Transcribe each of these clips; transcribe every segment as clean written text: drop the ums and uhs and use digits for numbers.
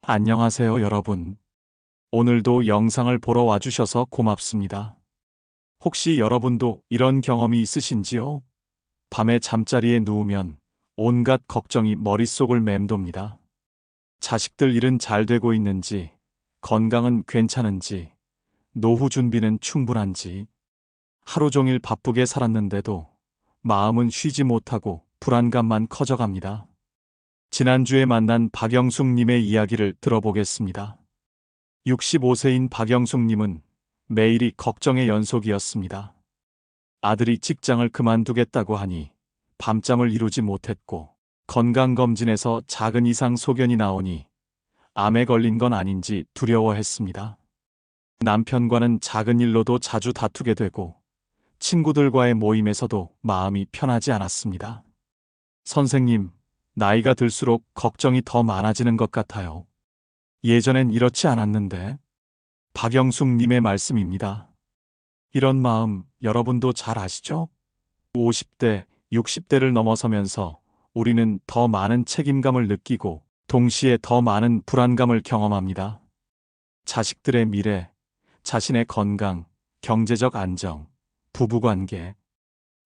안녕하세요, 여러분. 오늘도 영상을 보러 와주셔서 고맙습니다. 혹시 여러분도 이런 경험이 있으신지요? 밤에 잠자리에 누우면 온갖 걱정이 머릿속을 맴돕니다. 자식들 일은 잘 되고 있는지, 건강은 괜찮은지, 노후 준비는 충분한지, 하루 종일 바쁘게 살았는데도 마음은 쉬지 못하고 불안감만 커져갑니다. 지난주에 만난 박영숙님의 이야기를 들어보겠습니다. 65세인 박영숙님은 매일이 걱정의 연속이었습니다. 아들이 직장을 그만두겠다고 하니 밤잠을 이루지 못했고, 건강검진에서 작은 이상 소견이 나오니 암에 걸린 건 아닌지 두려워했습니다. 남편과는 작은 일로도 자주 다투게 되고, 친구들과의 모임에서도 마음이 편하지 않았습니다. 선생님, 나이가 들수록 걱정이 더 많아지는 것 같아요. 예전엔 이렇지 않았는데. 박영숙님의 말씀입니다. 이런 마음 여러분도 잘 아시죠? 50대, 60대를 넘어서면서 우리는 더 많은 책임감을 느끼고 동시에 더 많은 불안감을 경험합니다. 자식들의 미래, 자신의 건강, 경제적 안정, 부부관계,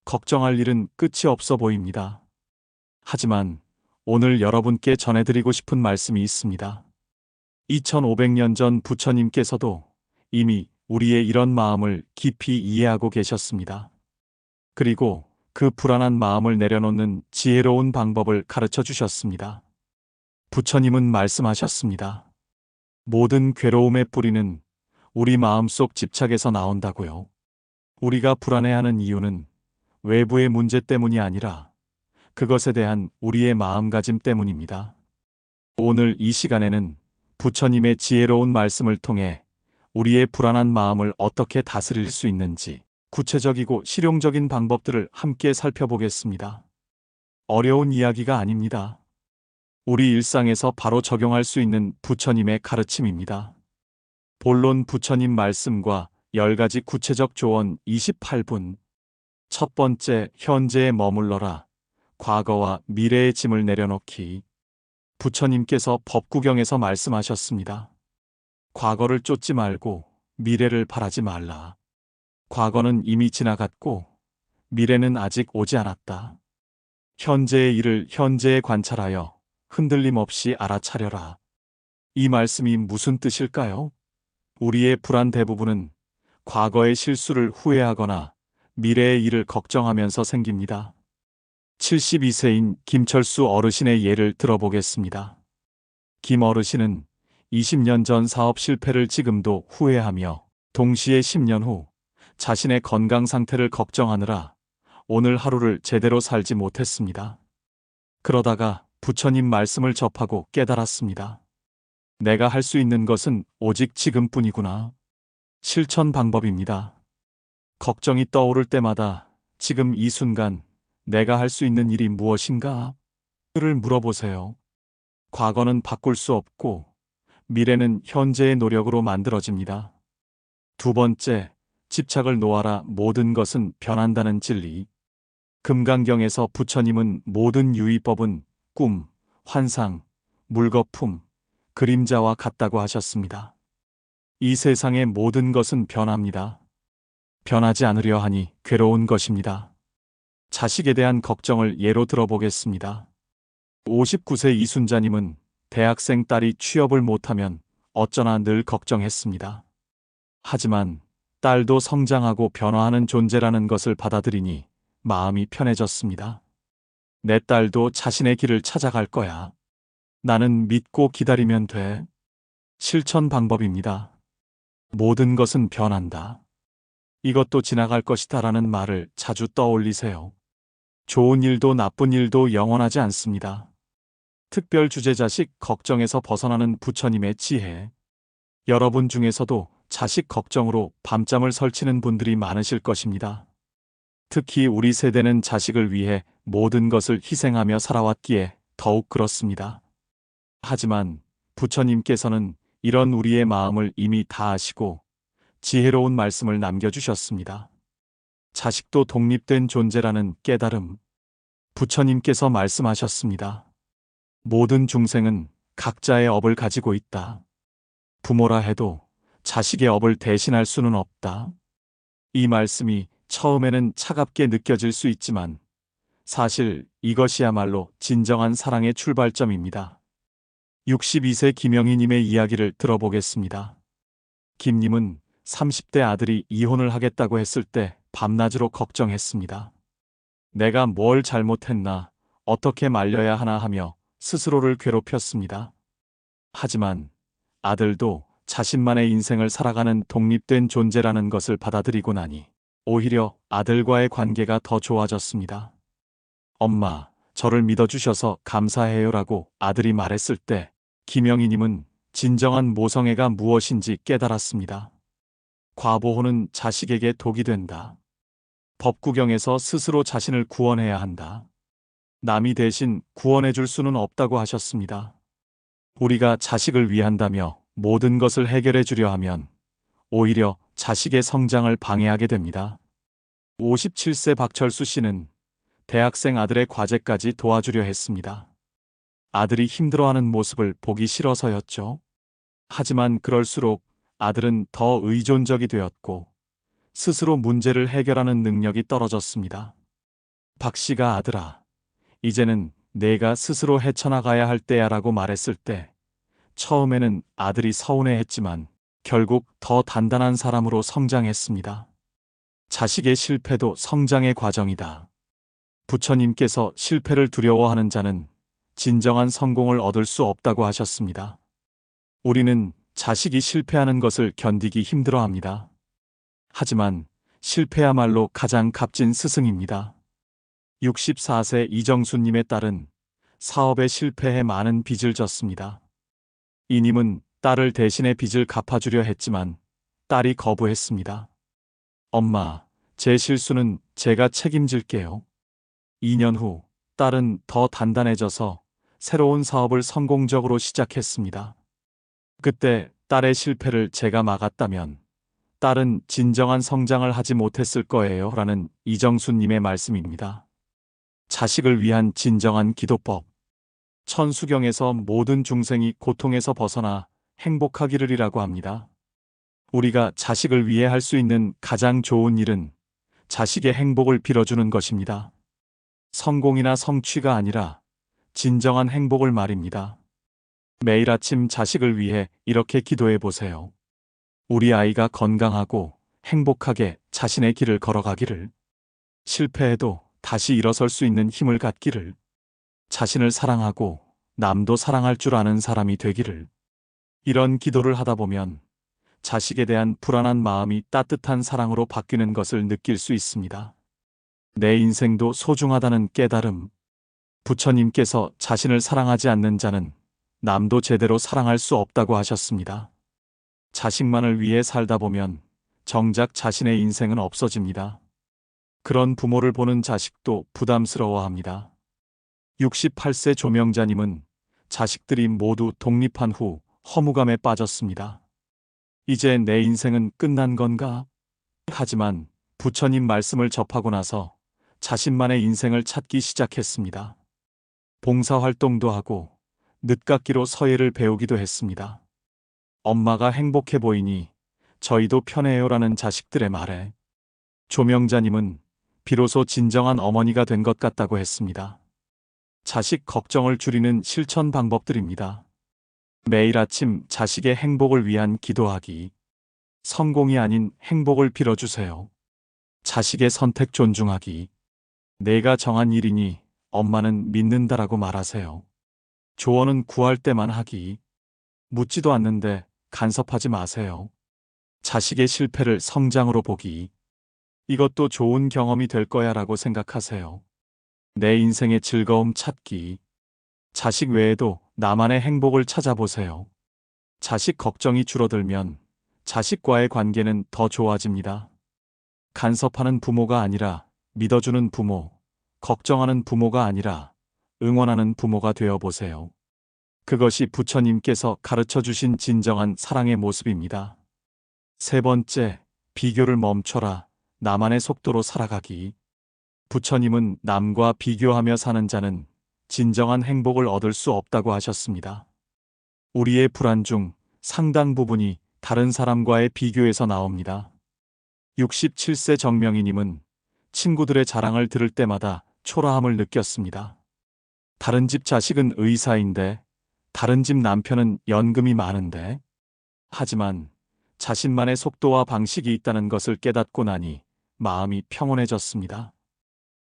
걱정할 일은 끝이 없어 보입니다. 하지만 오늘 여러분께 전해드리고 싶은 말씀이 있습니다. 2500년 전 부처님께서도 이미 우리의 이런 마음을 깊이 이해하고 계셨습니다. 그리고 그 불안한 마음을 내려놓는 지혜로운 방법을 가르쳐 주셨습니다. 부처님은 말씀하셨습니다. 모든 괴로움의 뿌리는 우리 마음속 집착에서 나온다고요. 우리가 불안해하는 이유는 외부의 문제 때문이 아니라 그것에 대한 우리의 마음가짐 때문입니다. 오늘 이 시간에는 부처님의 지혜로운 말씀을 통해 우리의 불안한 마음을 어떻게 다스릴 수 있는지 구체적이고 실용적인 방법들을 함께 살펴보겠습니다. 어려운 이야기가 아닙니다. 우리 일상에서 바로 적용할 수 있는 부처님의 가르침입니다. 본론 부처님 말씀과 10가지 구체적 조언 28분. 첫 번째, 현재에 머물러라. 과거와 미래의 짐을 내려놓기. 부처님께서 법구경에서 말씀하셨습니다. 과거를 쫓지 말고 미래를 바라지 말라. 과거는 이미 지나갔고 미래는 아직 오지 않았다. 현재의 일을 현재에 관찰하여 흔들림 없이 알아차려라. 이 말씀이 무슨 뜻일까요? 우리의 불안 대부분은 과거의 실수를 후회하거나 미래의 일을 걱정하면서 생깁니다. 72세인 김철수 어르신의 예를 들어보겠습니다. 김 어르신은 20년 전 사업 실패를 지금도 후회하며 동시에 10년 후 자신의 건강 상태를 걱정하느라 오늘 하루를 제대로 살지 못했습니다. 그러다가 부처님 말씀을 접하고 깨달았습니다. 내가 할 수 있는 것은 오직 지금뿐이구나. 실천 방법입니다. 걱정이 떠오를 때마다 지금 이 순간 내가 할 수 있는 일이 무엇인가? 를 물어보세요. 과거는 바꿀 수 없고 미래는 현재의 노력으로 만들어집니다. 두 번째, 집착을 놓아라. 모든 것은 변한다는 진리. 금강경에서 부처님은 모든 유의법은 꿈, 환상, 물거품, 그림자와 같다고 하셨습니다. 이 세상의 모든 것은 변합니다. 변하지 않으려 하니 괴로운 것입니다. 자식에 대한 걱정을 예로 들어보겠습니다. 59세 이순자님은 대학생 딸이 취업을 못하면 어쩌나 늘 걱정했습니다. 하지만 딸도 성장하고 변화하는 존재라는 것을 받아들이니 마음이 편해졌습니다. 내 딸도 자신의 길을 찾아갈 거야. 나는 믿고 기다리면 돼. 실천 방법입니다. 모든 것은 변한다. 이것도 지나갈 것이다라는 말을 자주 떠올리세요. 좋은 일도 나쁜 일도 영원하지 않습니다. 특별 주제 자식 걱정에서 벗어나는 부처님의 지혜. 여러분 중에서도 자식 걱정으로 밤잠을 설치는 분들이 많으실 것입니다. 특히 우리 세대는 자식을 위해 모든 것을 희생하며 살아왔기에 더욱 그렇습니다. 하지만 부처님께서는 이런 우리의 마음을 이미 다 아시고 지혜로운 말씀을 남겨주셨습니다. 자식도 독립된 존재라는 깨달음. 부처님께서 말씀하셨습니다. 모든 중생은 각자의 업을 가지고 있다. 부모라 해도 자식의 업을 대신할 수는 없다. 이 말씀이 처음에는 차갑게 느껴질 수 있지만 사실 이것이야말로 진정한 사랑의 출발점입니다. 62세 김영희님의 이야기를 들어보겠습니다. 김님은 30대 아들이 이혼을 하겠다고 했을 때 밤낮으로 걱정했습니다. 내가 뭘 잘못했나, 어떻게 말려야 하나 하며 스스로를 괴롭혔습니다. 하지만 아들도 자신만의 인생을 살아가는 독립된 존재라는 것을 받아들이고 나니 오히려 아들과의 관계가 더 좋아졌습니다. 엄마, 저를 믿어주셔서 감사해요라고 아들이 말했을 때 김영희님은 진정한 모성애가 무엇인지 깨달았습니다. 과보호는 자식에게 독이 된다. 법구경에서 스스로 자신을 구원해야 한다. 남이 대신 구원해줄 수는 없다고 하셨습니다. 우리가 자식을 위한다며 모든 것을 해결해 주려 하면 오히려 자식의 성장을 방해하게 됩니다. 57세 박철수 씨는 대학생 아들의 과제까지 도와주려 했습니다. 아들이 힘들어하는 모습을 보기 싫어서였죠. 하지만 그럴수록 아들은 더 의존적이 되었고 스스로 문제를 해결하는 능력이 떨어졌습니다. 박 씨가 아들아, 이제는 내가 스스로 헤쳐나가야 할 때야라고 말했을 때 처음에는 아들이 서운해했지만 결국 더 단단한 사람으로 성장했습니다. 자식의 실패도 성장의 과정이다. 부처님께서 실패를 두려워하는 자는 진정한 성공을 얻을 수 없다고 하셨습니다. 우리는 자식이 실패하는 것을 견디기 힘들어합니다. 하지만 실패야말로 가장 값진 스승입니다. 64세 이정수님의 딸은 사업에 실패해 많은 빚을 졌습니다. 이님은 딸을 대신해 빚을 갚아주려 했지만 딸이 거부했습니다. 엄마, 제 실수는 제가 책임질게요. 2년 후 딸은 더 단단해져서 새로운 사업을 성공적으로 시작했습니다. 그때 딸의 실패를 제가 막았다면 딸은 진정한 성장을 하지 못했을 거예요. 라는 이정수님의 말씀입니다. 자식을 위한 진정한 기도법. 천수경에서 모든 중생이 고통에서 벗어나 행복하기를이라고 합니다. 우리가 자식을 위해 할 수 있는 가장 좋은 일은 자식의 행복을 빌어주는 것입니다. 성공이나 성취가 아니라 진정한 행복을 말입니다. 매일 아침 자식을 위해 이렇게 기도해 보세요. 우리 아이가 건강하고 행복하게 자신의 길을 걸어가기를, 실패해도 다시 일어설 수 있는 힘을 갖기를, 자신을 사랑하고 남도 사랑할 줄 아는 사람이 되기를. 이런 기도를 하다 보면 자식에 대한 불안한 마음이 따뜻한 사랑으로 바뀌는 것을 느낄 수 있습니다. 내 인생도 소중하다는 깨달음. 부처님께서 자신을 사랑하지 않는 자는 남도 제대로 사랑할 수 없다고 하셨습니다. 자식만을 위해 살다 보면 정작 자신의 인생은 없어집니다. 그런 부모를 보는 자식도 부담스러워합니다. 68세 조명자님은 자식들이 모두 독립한 후 허무감에 빠졌습니다. 이제 내 인생은 끝난 건가? 하지만 부처님 말씀을 접하고 나서 자신만의 인생을 찾기 시작했습니다. 봉사활동도 하고 늦깎이로 서예를 배우기도 했습니다. 엄마가 행복해 보이니 저희도 편해요라는 자식들의 말에 조명자님은 비로소 진정한 어머니가 된 것 같다고 했습니다. 자식 걱정을 줄이는 실천 방법들입니다. 매일 아침 자식의 행복을 위한 기도하기. 성공이 아닌 행복을 빌어주세요. 자식의 선택 존중하기. 내가 정한 일이니 엄마는 믿는다라고 말하세요. 조언은 구할 때만 하기. 묻지도 않는데 간섭하지 마세요. 자식의 실패를 성장으로 보기. 이것도 좋은 경험이 될 거야 라고 생각하세요. 내 인생의 즐거움 찾기. 자식 외에도 나만의 행복을 찾아보세요. 자식 걱정이 줄어들면 자식과의 관계는 더 좋아집니다. 간섭하는 부모가 아니라 믿어주는 부모, 걱정하는 부모가 아니라 응원하는 부모가 되어보세요. 그것이 부처님께서 가르쳐 주신 진정한 사랑의 모습입니다. 세 번째, 비교를 멈춰라. 나만의 속도로 살아가기. 부처님은 남과 비교하며 사는 자는 진정한 행복을 얻을 수 없다고 하셨습니다. 우리의 불안 중 상당 부분이 다른 사람과의 비교에서 나옵니다. 67세 정명희님은 친구들의 자랑을 들을 때마다 초라함을 느꼈습니다. 다른 집 자식은 의사인데, 다른 집 남편은 연금이 많은데. 하지만 자신만의 속도와 방식이 있다는 것을 깨닫고 나니 마음이 평온해졌습니다.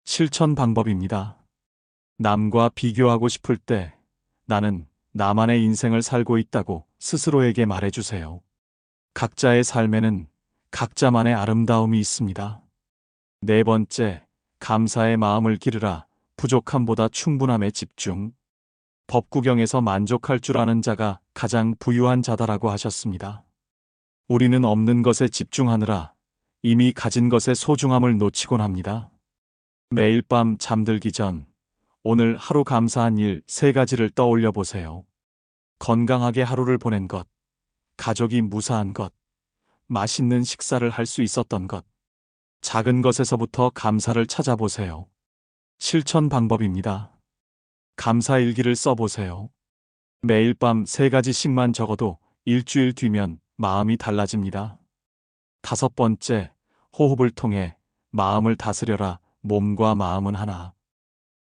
실천 방법입니다. 남과 비교하고 싶을 때 나는 나만의 인생을 살고 있다고 스스로에게 말해주세요. 각자의 삶에는 각자만의 아름다움이 있습니다. 네 번째, 감사의 마음을 기르라. 부족함보다 충분함에 집중. 법구경에서 만족할 줄 아는 자가 가장 부유한 자다라고 하셨습니다. 우리는 없는 것에 집중하느라 이미 가진 것의 소중함을 놓치곤 합니다. 매일 밤 잠들기 전 오늘 하루 감사한 일 3가지를 떠올려 보세요. 건강하게 하루를 보낸 것, 가족이 무사한 것, 맛있는 식사를 할 수 있었던 것. 작은 것에서부터 감사를 찾아보세요. 실천 방법입니다. 감사 일기를 써보세요. 매일 밤 3가지씩만 적어도 일주일 뒤면 마음이 달라집니다. 5번째, 호흡을 통해 마음을 다스려라. 몸과 마음은 하나.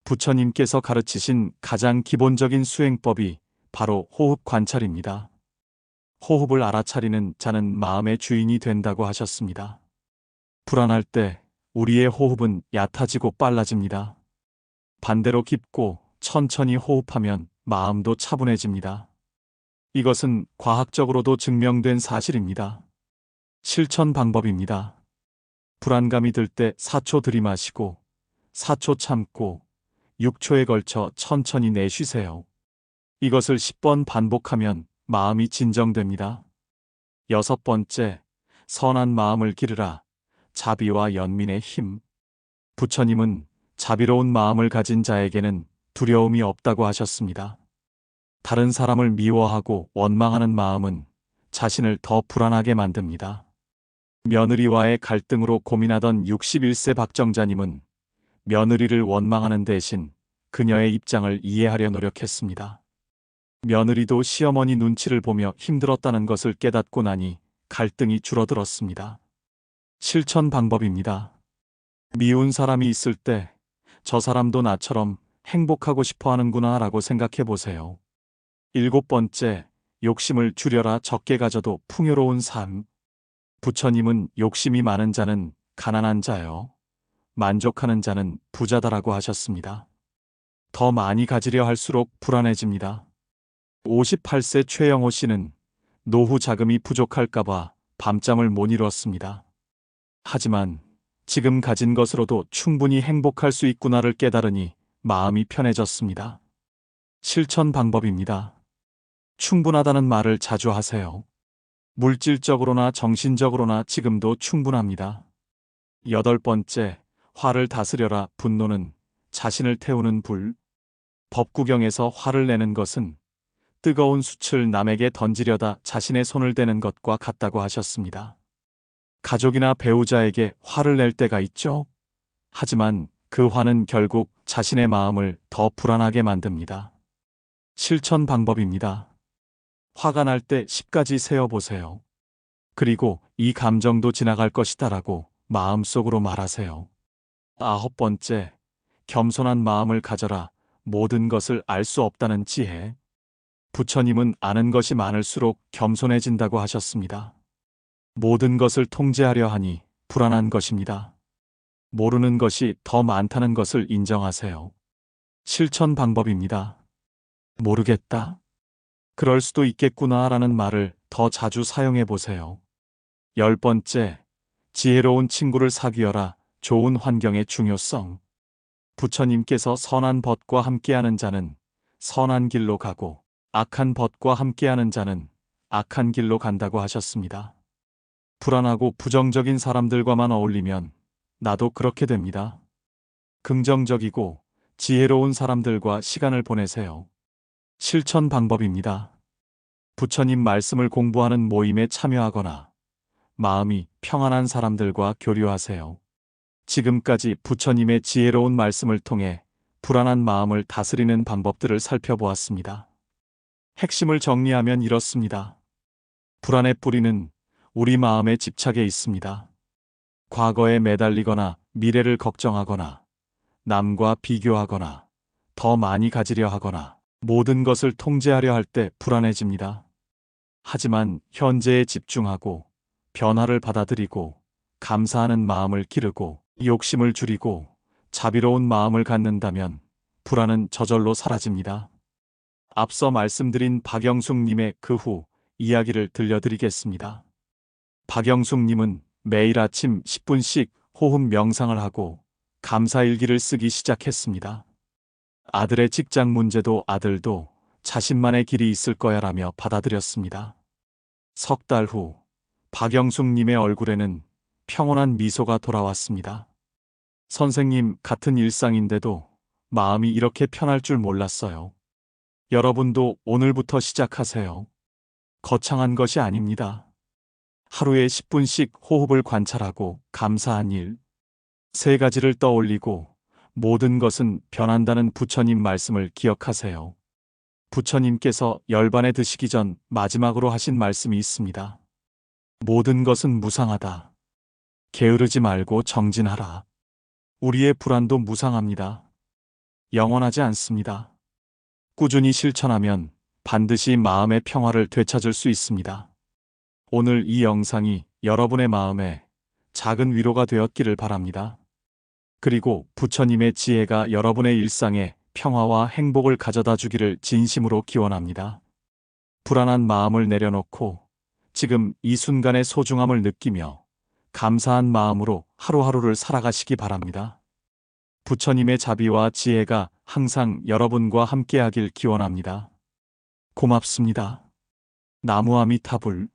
부처님께서 가르치신 가장 기본적인 수행법이 바로 호흡 관찰입니다. 호흡을 알아차리는 자는 마음의 주인이 된다고 하셨습니다. 불안할 때 우리의 호흡은 얕아지고 빨라집니다. 반대로 깊고 천천히 호흡하면 마음도 차분해집니다. 이것은 과학적으로도 증명된 사실입니다. 실천 방법입니다. 불안감이 들 때 4초 들이마시고 4초 참고 6초에 걸쳐 천천히 내쉬세요. 이것을 10번 반복하면 마음이 진정됩니다. 6번째, 선한 마음을 기르라. 자비와 연민의 힘. 부처님은 자비로운 마음을 가진 자에게는 두려움이 없다고 하셨습니다. 다른 사람을 미워하고 원망하는 마음은 자신을 더 불안하게 만듭니다. 며느리와의 갈등으로 고민하던 61세 박정자님은 며느리를 원망하는 대신 그녀의 입장을 이해하려 노력했습니다. 며느리도 시어머니 눈치를 보며 힘들었다는 것을 깨닫고 나니 갈등이 줄어들었습니다. 실천 방법입니다. 미운 사람이 있을 때 저 사람도 나처럼 행복하고 싶어 하는구나 라고 생각해 보세요. 7번째, 욕심을 줄여라. 적게 가져도 풍요로운 삶. 부처님은 욕심이 많은 자는 가난한 자요, 만족하는 자는 부자다라고 하셨습니다. 더 많이 가지려 할수록 불안해집니다. 58세 최영호 씨는 노후 자금이 부족할까봐 밤잠을 못 이뤘습니다. 하지만 지금 가진 것으로도 충분히 행복할 수 있구나를 깨달으니 마음이 편해졌습니다. 실천 방법입니다. 충분하다는 말을 자주 하세요. 물질적으로나 정신적으로나 지금도 충분합니다. 8번째, 화를 다스려라. 분노는 자신을 태우는 불. 법구경에서 화를 내는 것은 뜨거운 숯을 남에게 던지려다 자신의 손을 대는 것과 같다고 하셨습니다. 가족이나 배우자에게 화를 낼 때가 있죠. 하지만 그 화는 결국 자신의 마음을 더 불안하게 만듭니다. 실천 방법입니다. 화가 날 때 10가지 세어보세요. 그리고 이 감정도 지나갈 것이다라고 마음속으로 말하세요. 9번째, 겸손한 마음을 가져라. 모든 것을 알 수 없다는 지혜. 부처님은 아는 것이 많을수록 겸손해진다고 하셨습니다. 모든 것을 통제하려 하니 불안한 것입니다. 모르는 것이 더 많다는 것을 인정하세요. 실천 방법입니다. 모르겠다. 그럴 수도 있겠구나 라는 말을 더 자주 사용해 보세요. 10번째, 지혜로운 친구를 사귀어라. 좋은 환경의 중요성. 부처님께서 선한 벗과 함께하는 자는 선한 길로 가고 악한 벗과 함께하는 자는 악한 길로 간다고 하셨습니다. 불안하고 부정적인 사람들과만 어울리면 나도 그렇게 됩니다. 긍정적이고 지혜로운 사람들과 시간을 보내세요. 실천 방법입니다. 부처님 말씀을 공부하는 모임에 참여하거나 마음이 평안한 사람들과 교류하세요. 지금까지 부처님의 지혜로운 말씀을 통해 불안한 마음을 다스리는 방법들을 살펴보았습니다. 핵심을 정리하면 이렇습니다. 불안의 뿌리는 우리 마음의 집착에 있습니다. 과거에 매달리거나 미래를 걱정하거나 남과 비교하거나 더 많이 가지려 하거나 모든 것을 통제하려 할 때 불안해집니다. 하지만 현재에 집중하고 변화를 받아들이고 감사하는 마음을 기르고 욕심을 줄이고 자비로운 마음을 갖는다면 불안은 저절로 사라집니다. 앞서 말씀드린 박영숙님의 그 후 이야기를 들려드리겠습니다. 박영숙님은 매일 아침 10분씩 호흡 명상을 하고 감사일기를 쓰기 시작했습니다. 아들의 직장 문제도 아들도 자신만의 길이 있을 거야라며 받아들였습니다. 석 달 후 박영숙님의 얼굴에는 평온한 미소가 돌아왔습니다. 선생님, 같은 일상인데도 마음이 이렇게 편할 줄 몰랐어요. 여러분도 오늘부터 시작하세요. 거창한 것이 아닙니다. 하루에 10분씩 호흡을 관찰하고 감사한 일, 3가지를 떠올리고 모든 것은 변한다는 부처님 말씀을 기억하세요. 부처님께서 열반에 드시기 전 마지막으로 하신 말씀이 있습니다. 모든 것은 무상하다. 게으르지 말고 정진하라. 우리의 불안도 무상합니다. 영원하지 않습니다. 꾸준히 실천하면 반드시 마음의 평화를 되찾을 수 있습니다. 오늘 이 영상이 여러분의 마음에 작은 위로가 되었기를 바랍니다. 그리고 부처님의 지혜가 여러분의 일상에 평화와 행복을 가져다 주기를 진심으로 기원합니다. 불안한 마음을 내려놓고 지금 이 순간의 소중함을 느끼며 감사한 마음으로 하루하루를 살아가시기 바랍니다. 부처님의 자비와 지혜가 항상 여러분과 함께하길 기원합니다. 고맙습니다. 나무아미타불.